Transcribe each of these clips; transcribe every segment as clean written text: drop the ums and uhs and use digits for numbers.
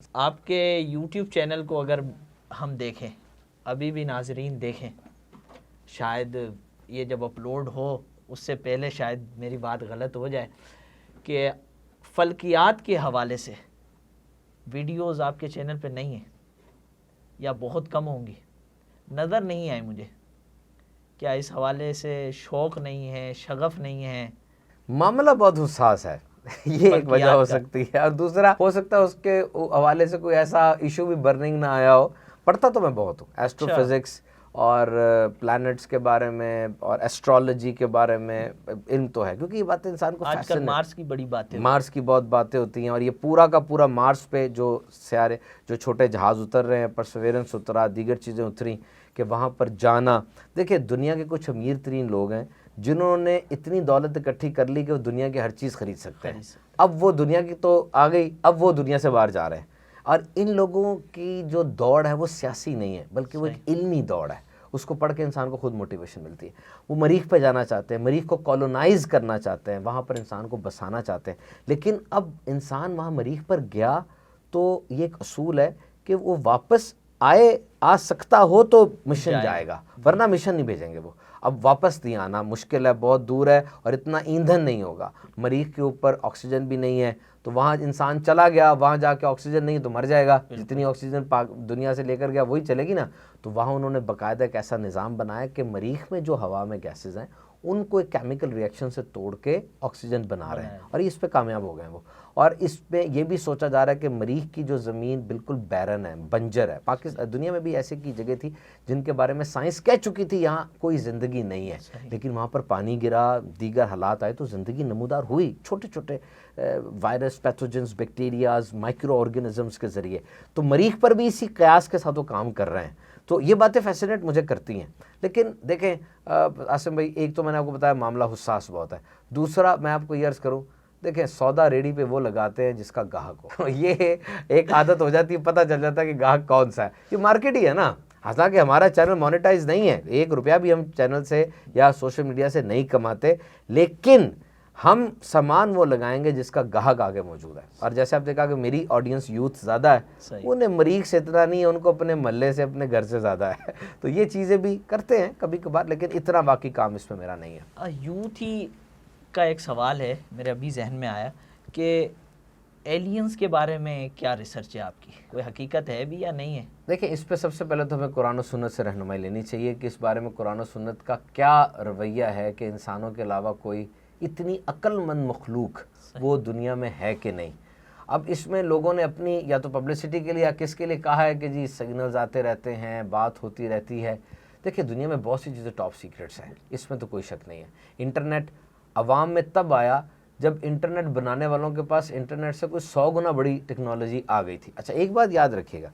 آپ کے YouTube channel کو اگر ہم دیکھیں، ابھی بھی ناظرین دیکھیں، شاید یہ جب اپلوڈ ہو اس سے پہلے شاید میری بات غلط ہو جائے کہ فلکیات کے حوالے سے ویڈیوز آپ کے چینل پہ نہیں ہیں یا بہت کم ہوں گی، نظر نہیں آئے مجھے. کیا اس حوالے سے شوق نہیں ہے، شغف نہیں ہے؟ معاملہ بہت حساس ہے یہ ایک وجہ ہو سکتی ہے، اور دوسرا ہو سکتا ہے اس کے حوالے سے کوئی ایسا ایشو بھی برننگ نہ آیا ہو. پڑھتا تو میں بہت ہوں، ایسٹرو فزکس اور پلانٹس کے بارے میں اور ایسٹرولوجی کے بارے میں علم تو ہے، کیونکہ یہ باتیں انسان کو آج کل مارس کی بڑی باتیں، مارس کی بہت باتیں ہوتی ہیں، اور یہ پورا کا پورا مارس پہ جو سیارے، جو چھوٹے جہاز اتر رہے ہیں، پرسیورنس اترا، دیگر چیزیں اتری کہ وہاں پر جانا. دیکھیں دنیا کے کچھ امیر ترین لوگ ہیں جنہوں نے اتنی دولت اکٹھی کر لی کہ وہ دنیا کی ہر چیز خرید سکتے ہیں. اب وہ دنیا کی تو آ گئی، اب وہ دنیا سے باہر جا رہے ہیں. اور ان لوگوں کی جو دوڑ ہے وہ سیاسی نہیں ہے بلکہ وہ ایک علمی دوڑ ہے. اس کو پڑھ کے انسان کو خود موٹیویشن ملتی ہے. وہ مریخ پہ جانا چاہتے ہیں، مریخ کو کالونائز کرنا چاہتے ہیں، وہاں پر انسان کو بسانا چاہتے ہیں. لیکن اب انسان وہاں مریخ پر گیا تو یہ ایک اصول ہے کہ وہ واپس آ سکتا ہو تو مشن جائے گا، ورنہ مشن نہیں بھیجیں گے وہ. اب واپس نہیں آنا مشکل ہے، بہت دور ہے، اور اتنا ایندھن نہیں ہوگا. مریخ کے اوپر آکسیجن بھی نہیں ہے، تو وہاں انسان چلا گیا، وہاں جا کے آکسیجن نہیں تو مر جائے گا. جتنی آکسیجن دنیا سے لے کر گیا وہی چلے گی نا. تو وہاں انہوں نے باقاعدہ ایک ایسا نظام بنایا کہ مریخ میں جو ہوا میں گیسز ہیں ان کو ایک کیمیکل ریئیکشن سے توڑ کے آکسیجن بنا رہے ہیں، اور اس پہ کامیاب ہو گئے ہیں وہ. اور اس پہ یہ بھی سوچا جا رہا ہے کہ مریخ کی جو زمین بالکل بیرن ہے، بنجر ہے. دنیا میں بھی ایسے کی جگہ تھی جن کے بارے میں سائنس کہہ چکی تھی یہاں کوئی زندگی نہیں ہے، لیکن وہاں پر پانی گرا، دیگر حالات آئے تو زندگی نمودار ہوئی، چھوٹے چھوٹے وائرس، پیتھوجنز، بیکٹیریاز، مائکرو آرگنزمز کے ذریعے. تو مریخ پر بھی اسی قیاس کے ساتھ وہ کام کر رہے ہیں. تو یہ باتیں فیسینیٹ مجھے کرتی ہیں. لیکن دیکھیں عاصم بھائی، ایک تو میں نے آپ کو بتایا معاملہ حساس بہت ہے. دوسرا میں آپ کو یہ عرض کروں، دیکھیں سودا ریڈی پہ وہ لگاتے ہیں جس کا گاہک ہو. یہ ایک عادت ہو جاتی ہے، پتہ چل جاتا ہے کہ گاہک کون سا ہے. یہ مارکیٹ ہی ہے نا. حالانکہ ہمارا چینل مونیٹائز نہیں ہے، 1 روپیہ بھی ہم چینل سے یا سوشل میڈیا سے نہیں کماتے، لیکن ہم سامان وہ لگائیں گے جس کا گاہک آگے موجود ہے. اور جیسے آپ نے کہا کہ میری آڈینس یوتھ زیادہ ہے، انہیں مریخ سے اتنا نہیں ہے، ان کو اپنے محلے سے، اپنے گھر سے زیادہ ہے. تو یہ چیزیں بھی کرتے ہیں کبھی کبھار، لیکن اتنا باقی کام اس میں میرا نہیں ہے. یوتھ ہی کا ایک سوال ہے میرے ابھی ذہن میں آیا کہ ایلینز کے بارے میں کیا ریسرچ ہے آپ کی؟ کوئی حقیقت ہے بھی یا نہیں ہے؟ دیکھیں اس پہ سب سے پہلے تو ہمیں قرآن و سنت سے رہنمائی لینی چاہیے کہ اس بارے میں قرآن و سنت کا کیا رویہ ہے کہ انسانوں کے علاوہ کوئی اتنی عقل مند مخلوق وہ دنیا میں ہے کہ نہیں. اب اس میں لوگوں نے اپنی یا تو پبلسٹی کے لیے یا کس کے لیے کہا ہے کہ جی سگنلز آتے رہتے ہیں، بات ہوتی رہتی ہے. دیکھیں دنیا میں بہت سی چیزیں ٹاپ سیکرٹس ہیں، اس میں تو کوئی شک نہیں ہے. انٹرنیٹ عوام میں تب آیا جب انٹرنیٹ بنانے والوں کے پاس انٹرنیٹ سے کوئی 100 گنا بڑی ٹیکنالوجی آ گئی تھی. اچھا ایک بات یاد رکھیے گا،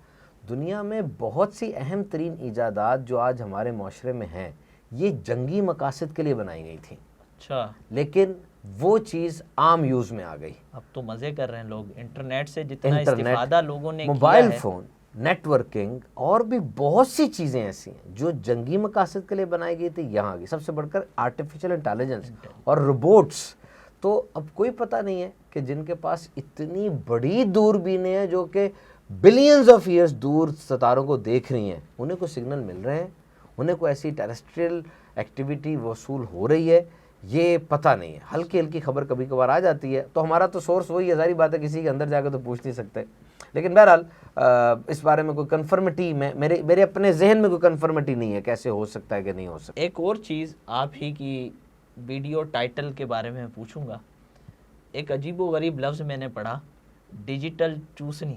دنیا میں بہت سی اہم ترین ایجادات جو آج ہمارے معاشرے میں ہیں یہ جنگی مقاصد کے لیے بنائی گئی تھیں. اچھا، لیکن وہ چیز عام یوز میں آ گئی. اب تو مزے کر رہے ہیں لوگ، انٹرنیٹ سے جتنا استفادہ لوگوں نے کیا ہے، موبائل فون، نیٹ ورکنگ اور بھی بہت سی چیزیں ایسی ہیں جو جنگی مقاصد کے لیے بنائی گئی تھی یہاں آگئی. سب سے بڑھ کر آرٹیفیشل انٹیلیجنس اور روبوٹس. تو اب کوئی پتہ نہیں ہے کہ جن کے پاس اتنی بڑی دوربینیں ہیں جو کہ بلینز آف ایئرز دور ستاروں کو دیکھ رہی ہیں، انہیں کوئی سگنل مل رہے ہیں، انہیں کوئی ایسی ٹیریسٹریل ایکٹیویٹی وصول ہو رہی ہے، یہ پتہ نہیں ہے. ہلکی ہلکی خبر کبھی کبھار آ جاتی ہے، تو ہمارا تو سورس وہی ہے، ظاہری بات ہے کسی کے اندر جا کے تو پوچھ نہیں سکتے. لیکن بہرحال اس بارے میں کوئی کنفرمٹی میرے اپنے ذہن میں کوئی کنفرمٹی نہیں ہے کیسے ہو سکتا ہے کہ نہیں ہو سکتا. ایک اور چیز آپ ہی کی ویڈیو ٹائٹل کے بارے میں پوچھوں گا. ایک عجیب و غریب لفظ میں نے پڑھا، ڈیجیٹل چوسنی.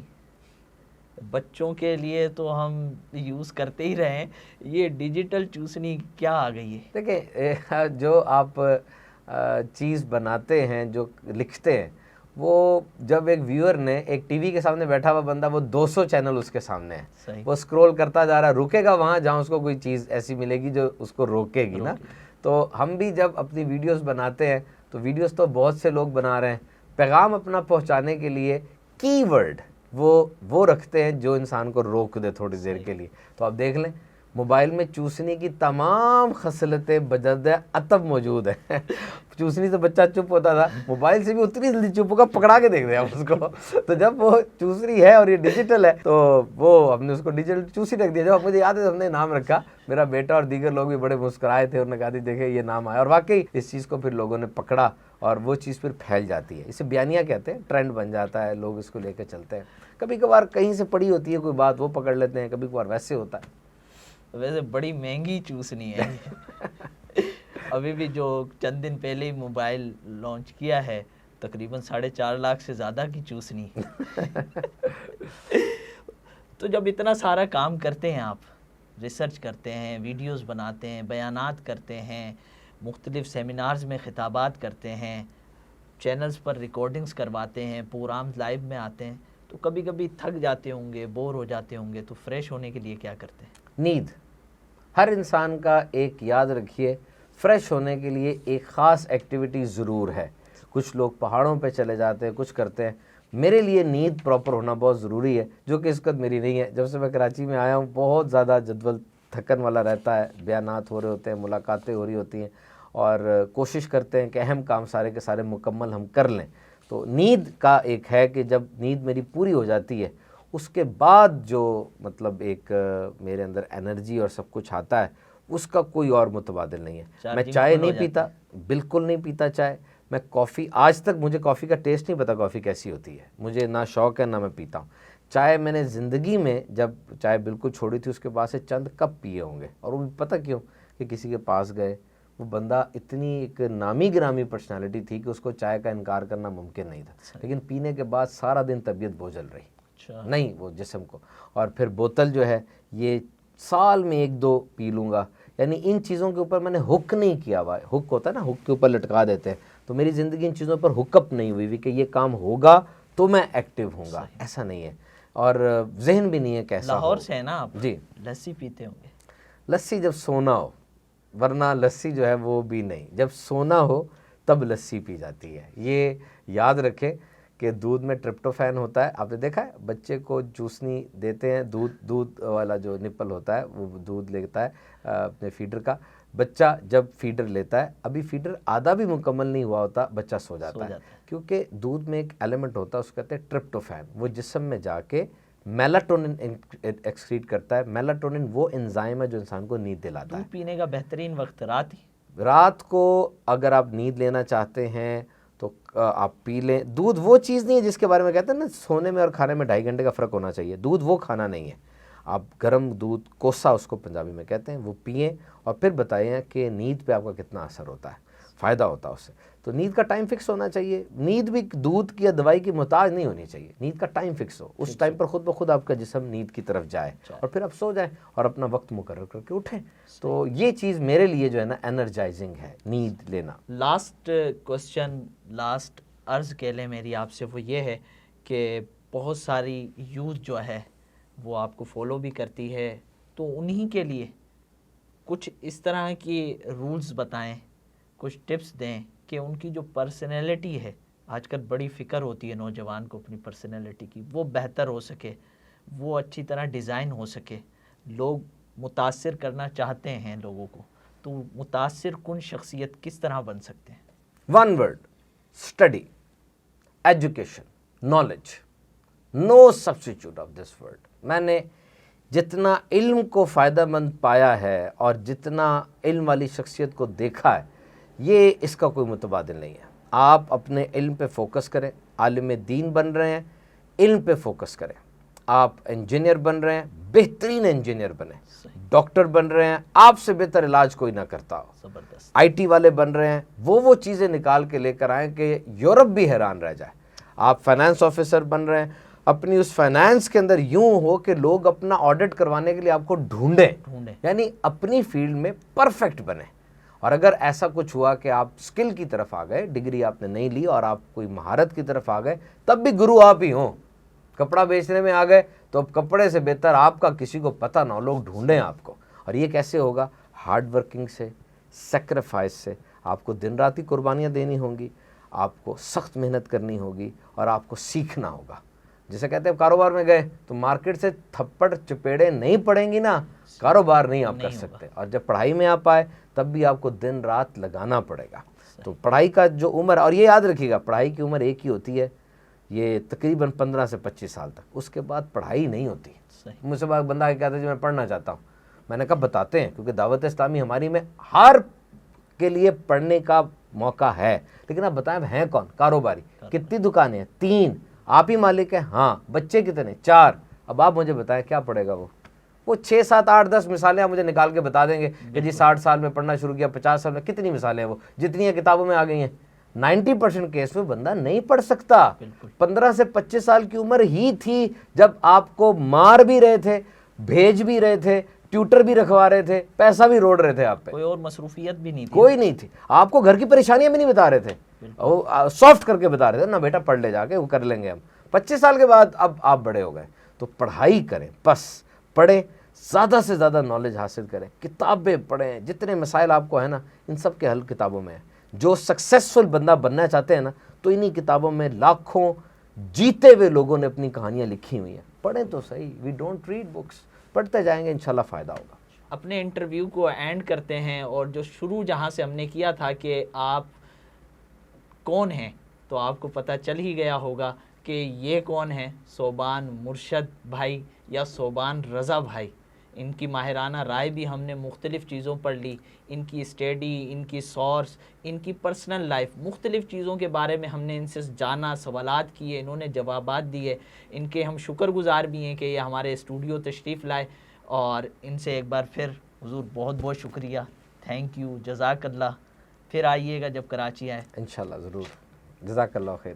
بچوں کے لیے تو ہم یوز کرتے ہی رہے ہیں، یہ ڈیجیٹل چوسنی کیا آ گئی ہے؟ دیکھیں جو آپ چیز بناتے ہیں، جو لکھتے ہیں، وہ جب ایک ویور نے، ایک ٹی وی کے سامنے بیٹھا ہوا بندہ، وہ 200 چینل اس کے سامنے ہے، وہ سکرول کرتا جا رہا ہے، رکے گا وہاں جہاں اس کو کوئی چیز ایسی ملے گی جو اس کو روکے گی نا. تو ہم بھی جب اپنی ویڈیوز بناتے ہیں تو ویڈیوز تو بہت سے لوگ بنا رہے ہیں، پیغام اپنا پہنچانے کے لیے کی ورڈ وہ رکھتے ہیں جو انسان کو روک دے تھوڑی دیر کے لیے. تو آپ دیکھ لیں موبائل میں چوسنے کی تمام خصلتیں بجد اتب موجود ہیں. چوسنی سے بچہ چپ ہوتا تھا, موبائل سے بھی اتنی جلدی چپ ہوگا, پکڑا کے دیکھ دیں آپ اس کو. تو جب وہ چوسنی ہے اور یہ ڈیجیٹل ہے تو وہ ہم نے اس کو ڈیجیٹل چوسی رکھ دیا. جب مجھے یاد ہے ہم نے نام رکھا, میرا بیٹا اور دیگر لوگ بھی بڑے مسکرائے تھے, انہوں نے کہا دیکھیں یہ نام آیا. اور واقعی اس چیز کو پھر لوگوں نے پکڑا اور وہ چیز پھر پھیل جاتی ہے. اسے بیانیہ کہتے ہیں, ٹرینڈ بن جاتا ہے, لوگ اس کو لے کے چلتے ہیں. کبھی کبھار کہیں سے پڑی ہوتی ہے کوئی بات, وہ پکڑ لیتے ہیں, کبھی کبھار ویسے ہوتا ہے. ویسے بڑی مہنگی چوسنی ہے. ابھی بھی جو چند دن پہلے ہی موبائل لانچ کیا ہے, تقریباً 4.5 لاکھ سے زیادہ کی چوسنی. تو جب اتنا سارا کام کرتے ہیں آپ, ریسرچ کرتے ہیں, ویڈیوز بناتے ہیں, بیانات کرتے ہیں, مختلف سیمینارز میں خطابات کرتے ہیں, چینلز پر ریکارڈنگز کرواتے ہیں, پروگرامز لائیو میں آتے ہیں, تو کبھی کبھی تھک جاتے ہوں گے, بور ہو جاتے ہوں گے, تو فریش ہونے کے لیے کیا کرتے ہیں؟ نیند. ہر انسان کا ایک, یاد رکھیے, فریش ہونے کے لیے ایک خاص ایکٹیویٹی ضرور ہے. کچھ لوگ پہاڑوں پہ چلے جاتے ہیں, کچھ کرتے ہیں. میرے لیے نیند پراپر ہونا بہت ضروری ہے, جو کہ اس وقت میری نہیں ہے. جب سے میں کراچی میں آیا ہوں بہت زیادہ جدول تھکن والا رہتا ہے, بیانات ہو رہے ہوتے ہیں, ملاقاتیں ہو رہی ہوتی ہیں, اور کوشش کرتے ہیں کہ اہم کام سارے کے سارے مکمل ہم کر لیں. تو نیند کا ایک ہے کہ جب نیند میری پوری ہو جاتی ہے, اس کے بعد جو مطلب ایک میرے اندر انرجی اور سب کچھ آتا ہے, اس کا کوئی اور متبادل نہیں ہے. میں چائے نہیں پیتا, بالکل نہیں پیتا چائے. میں کافی, آج تک مجھے کافی کا ٹیسٹ نہیں پتا کافی کیسی ہوتی ہے, مجھے نہ شوق ہے نہ میں پیتا ہوں. چائے میں نے زندگی میں جب چائے بالکل چھوڑی تھی اس کے بعد سے چند کپ پیے ہوں گے, اور وہ بھی پتہ کیوں, کہ کسی کے پاس گئے, وہ بندہ اتنی ایک نامی گرامی پرسنالٹی تھی کہ اس کو چائے کا انکار کرنا ممکن نہیں تھا, لیکن پینے کے بعد سارا دن طبیعت بوجھل رہی نہیں وہ جسم کو. اور پھر بوتل جو ہے یہ سال میں 1-2 پی لوں گا. یعنی ان چیزوں کے اوپر میں نے ہک نہیں کیا ہوا ہے. ہک ہوتا ہے نا, ہک کے اوپر لٹکا دیتے ہیں, تو میری زندگی ان چیزوں پر ہک اپ نہیں ہوئی کہ یہ کام ہوگا تو میں ایکٹیو ہوں گا, ایسا نہیں ہے. اور ذہن بھی نہیں ہے کیسا. لاہور سے ہے نا آپ؟ جی. لسی پیتے ہوں گے؟ لسی جب سونا ہو, ورنہ لسی جو ہے وہ بھی نہیں. جب سونا ہو تب لسی پی جاتی ہے. یہ یاد رکھیں کہ دودھ میں ٹرپٹوفین ہوتا ہے. آپ نے دیکھا ہے بچے کو چوسنی دیتے ہیں, دودھ والا جو نپل ہوتا ہے وہ دودھ لیتا ہے اپنے فیڈر کا. بچہ جب فیڈر لیتا ہے, ابھی فیڈر آدھا بھی مکمل نہیں ہوا ہوتا, بچہ سو جاتا ہے, کیونکہ دودھ میں ایک ایلیمنٹ ہوتا ہے اس کو کہتے ہیں ٹرپٹوفین. وہ جسم میں جا کے میلاٹونن ایکسکریٹ کرتا ہے. میلاٹونن وہ انزائم ہے جو انسان کو نیند دلاتا ہے. دودھ پینے کا بہترین وقت رات ہی. رات کو اگر آپ نیند لینا چاہتے ہیں تو آپ پی لیں. دودھ وہ چیز نہیں ہے جس کے بارے میں کہتے ہیں نا سونے میں اور کھانے میں 2.5 گھنٹے کا فرق ہونا چاہیے. دودھ وہ کھانا نہیں ہے. آپ گرم دودھ, کوسا اس کو پنجابی میں کہتے ہیں, وہ پئیں اور پھر بتائیں کہ نیند پہ آپ کا کتنا اثر ہوتا ہے, فائدہ ہوتا ہے اس سے. تو نیند کا ٹائم فکس ہونا چاہیے. نیند بھی دودھ کی یا دوائی کی محتاج نہیں ہونی چاہیے. نیند کا ٹائم فکس ہو, اس ٹائم پر خود بخود آپ کا جسم نیند کی طرف جائے اور پھر آپ سو جائیں اور اپنا وقت مقرر کر کے اٹھیں. تو یہ چیز میرے لیے جو ہے نا انرجائزنگ ہے, نیند لینا. لاسٹ کوسچن, لاسٹ عرض کہہ لیں میری آپ سے, وہ یہ ہے کہ بہت ساری یوتھ جو ہے وہ آپ کو فالو بھی کرتی ہے, تو انہی کے لیے کچھ اس طرح کی رولز بتائیں, کچھ ٹپس دیں کہ ان کی جو پرسنالٹی ہے, آج کل بڑی فکر ہوتی ہے نوجوان کو اپنی پرسنالٹی کی, وہ بہتر ہو سکے, وہ اچھی طرح ڈیزائن ہو سکے. لوگ متاثر کرنا چاہتے ہیں لوگوں کو, تو متاثر کن شخصیت کس طرح بن سکتے ہیں؟ 1 word, study, education, knowledge, no substitute of this word. میں نے جتنا علم کو فائدہ مند پایا ہے اور جتنا علم والی شخصیت کو دیکھا ہے, یہ اس کا کوئی متبادل نہیں ہے. آپ اپنے علم پہ فوکس کریں. عالم دین بن رہے ہیں, علم پہ فوکس کریں. آپ انجینئر بن رہے ہیں, بہترین انجینئر بنیں. ڈاکٹر بن رہے ہیں, آپ سے بہتر علاج کوئی نہ کرتا ہو. زبردست. آئی ٹی والے بن رہے ہیں, وہ چیزیں نکال کے لے کر آئیں کہ یورپ بھی حیران رہ جائے. آپ فائنانس آفیسر بن رہے ہیں, اپنی اس فائنانس کے اندر یوں ہو کہ لوگ اپنا آڈٹ کروانے کے لیے آپ کو ڈھونڈیں, یعنی اپنی فیلڈ میں پرفیکٹ بنیں. اور اگر ایسا کچھ ہوا کہ آپ سکل کی طرف آ گئے, ڈگری آپ نے نہیں لی اور آپ کوئی مہارت کی طرف آ گئے, تب بھی گرو آپ ہی ہوں. کپڑا بیچنے میں آ گئے تو اب کپڑے سے بہتر آپ کا کسی کو پتہ نہ ہو, لوگ ڈھونڈیں آپ کو. اور یہ کیسے ہوگا؟ ہارڈ ورکنگ سے, سیکریفائس سے. آپ کو دن رات کی قربانیاں دینی ہوں گی, آپ کو سخت محنت کرنی ہوگی, اور آپ کو سیکھنا ہوگا. جیسے کہتے ہیں کاروبار میں گئے تو مارکیٹ سے تھپڑ چپیڑے نہیں پڑیں گی نا, کاروبار نہیں آپ کر سکتے. اور جب پڑھائی میں آپ آئے تب بھی آپ کو دن رات لگانا پڑے گا. تو پڑھائی کا جو عمر، اور یہ یاد رکھیے گا پڑھائی کی عمر ایک ہی ہوتی ہے، یہ تقریباً 15 سے 25 سال تک. اس کے بعد پڑھائی نہیں ہوتی. مجھ سے بندہ آ کے کہتا ہے جی میں پڑھنا چاہتا ہوں. میں نے کہا بتاتے ہیں، کیونکہ دعوت اسلامی ہماری میں ہر کے لیے پڑھنے کا موقع ہے. لیکن آپ بتائیں ہیں کون کاروباری؟ کتنی دکانیں ہیں؟ 3. آپ ہی مالک ہیں؟ ہاں. بچے کتنے؟ 4. اب آپ مجھے بتائیں کیا پڑھے گا وہ 6 7 8 10 مثالیں آپ مجھے نکال کے بتا دیں گے کہ جی 60 سال میں پڑھنا شروع کیا، 50 سال میں. کتنی مثالیں ہیں وہ جتنی ہیں کتابوں میں آ گئی ہیں. 90% کیس میں بندہ نہیں پڑھ سکتا. 15 سے 25 سال کی عمر ہی تھی جب آپ کو مار بھی رہے تھے، بھیج بھی رہے تھے، ٹیوٹر بھی رکھوا رہے تھے، پیسہ بھی روڑ رہے تھے آپ پہ. کوئی اور مصروفیت بھی نہیں تھی، کوئی نہیں تھی. آپ کو گھر کی پریشانیاں بھی نہیں بتا رہے تھے، وہ سافٹ کر کے بتا رہے تھے نا بیٹا پڑھ لے جا کے، وہ کر لیں گے ہم. 25 سال کے بعد اب آپ بڑے ہو گئے. تو پڑھائی کریں، بس پڑھیں، زیادہ سے زیادہ نالج حاصل کریں، کتابیں پڑھیں. جتنے مسائل آپ کو ہیں نا ان سب کے حل کتابوں میں ہیں. جو سکسیسفل بندہ بننا چاہتے ہیں نا تو انہی کتابوں میں لاکھوں جیتے ہوئے لوگوں نے اپنی کہانیاں لکھی ہوئی ہیں. پڑھیں تو صحیح. We don't read books. پڑھتے جائیں گے انشاءاللہ فائدہ ہوگا. اپنے انٹرویو کو اینڈ کرتے ہیں، اور جو شروع جہاں سے ہم نے کیا تھا کہ آپ کون ہیں، تو آپ کو پتہ چل ہی گیا ہوگا کہ یہ کون ہیں. صوبان مرشد بھائی یا صوبان رضا بھائی. ان کی ماہرانہ رائے بھی ہم نے مختلف چیزوں پر لی. ان کی اسٹڈی، ان کی سورس، ان کی پرسنل لائف، مختلف چیزوں کے بارے میں ہم نے ان سے جانا، سوالات کیے، انہوں نے جوابات دیے. ان کے ہم شکر گزار بھی ہیں کہ یہ ہمارے اسٹوڈیو تشریف لائے. اور ان سے ایک بار پھر حضور بہت بہت شکریہ. تھینک یو، جزاک اللہ. پھر آئیے گا جب کراچی آئے انشاءاللہ ضرور. جزاک اللہ خیر.